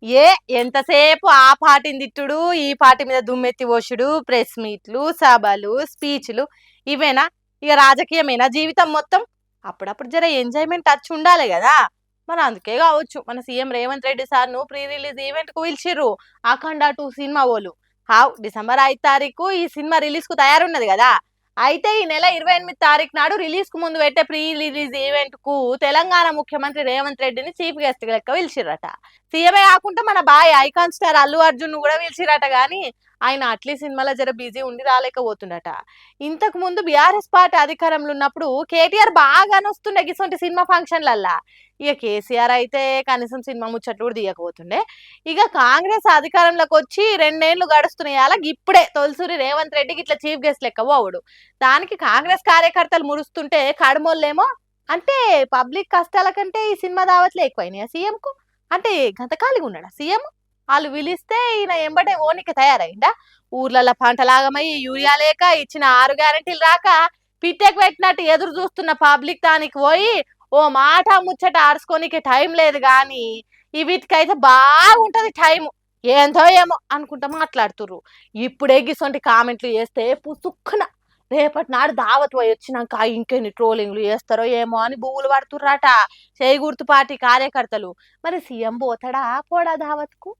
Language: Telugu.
ఏ ఎంతసేపు ఆ పార్టీని తిట్టుడు ఈ పార్టీ మీద దుమ్మెత్తి పోసుడు ప్రెస్ మీట్లు సభలు స్పీచ్లు ఇవేనా ఇక రాజకీయమేనా జీవితం మొత్తం అప్పుడప్పుడు జర ఎంజాయ్మెంట్ టచ్ ఉండాలి కదా మరి అందుకే కావచ్చు మన సీఎం రేవంత్ రెడ్డి సార్ ను ప్రీ రిలీజ్ ఈవెంట్ కు పిలిచిర్రు అఖండ 2 సినిమా వాళ్ళు హావ్ డిసెంబర్ 5 తారీఖు ఈ సినిమా రిలీజ్ కు తయారున్నది కదా అయితే ఈ నెల 28 తారీఖు నాడు రిలీజ్ కు ముందు పెట్టే ప్రీ రిలీజ్ ఈవెంట్ కు తెలంగాణ ముఖ్యమంత్రి రేవంత్ రెడ్డిని చీఫ్ గెస్ట్ లెక్క పిలిచిర్రట సీఎమే కాకుండా మన boy icon star Allu Arjun కూడా పిలిచిరట గాని ఆయన అట్లీ సినిమాలో జర బిజీ ఉండి రాలేకపోతుండట ఇంతకు ముందు బీఆర్ఎస్ పార్టీ అధికారంలో ఉన్నప్పుడు కేటీఆర్ బాగా నొస్తుండే గిసొంటి సినిమా ఫంక్షన్లల్లా ఇక కేసీఆర్ అయితే కనీసం సినిమా ముచ్చట్లు కూడా తీయకపోతుండే ఇక కాంగ్రెస్ అధికారంలోకి వచ్చి 2 ఏళ్లు గడుస్తున్నాయి అలా ఇప్పుడే తొలిసూరి రేవంత్ రెడ్డికి ఇట్లా చీఫ్ గెస్ట్ లెక్క పోవుడు దానికి కాంగ్రెస్ కార్యకర్తలు మురుస్తుంటే కడమోళ్ళేమో అంటే పబ్లిక్ కష్టాల కంటే ఈ సినిమా దావత్లే ఎక్కువైనాయి సీఎం కు అంటే గంతకాలిగా ఉన్నాడా సీఎం వాళ్ళు పిలిస్తే ఈయన ఎంబటే ఓనికి తయారైందా ఊర్లలో పంటలాగమై యూరియా లేక ఇచ్చిన 6 గ్యారెంటీలు రాక పిట్టెకు పెట్టినట్టు ఎదురు చూస్తున్న పబ్లిక్ దానికి పోయి ఓ మాట ముచ్చట ఆడుకోనికి టైం లేదు గాని ఈ వీటికైతే బాగుంటది టైం ఏందో ఏమో అనుకుంటా మాట్లాడుతుర్రు ఇప్పుడే గిసొంటి కామెంట్లు చేస్తే పుసుక్కున రేపటి నాడు దావత్ పోయి వచ్చినాక ఇంకెన్ని ట్రోలింగ్లు చేస్తారో ఏమో అని బువ్వులు పడుతుర్రట చేయి గుర్తు పార్టీ కార్యకర్తలు మరి సీఎం పోతాడా పోడా దావత్కు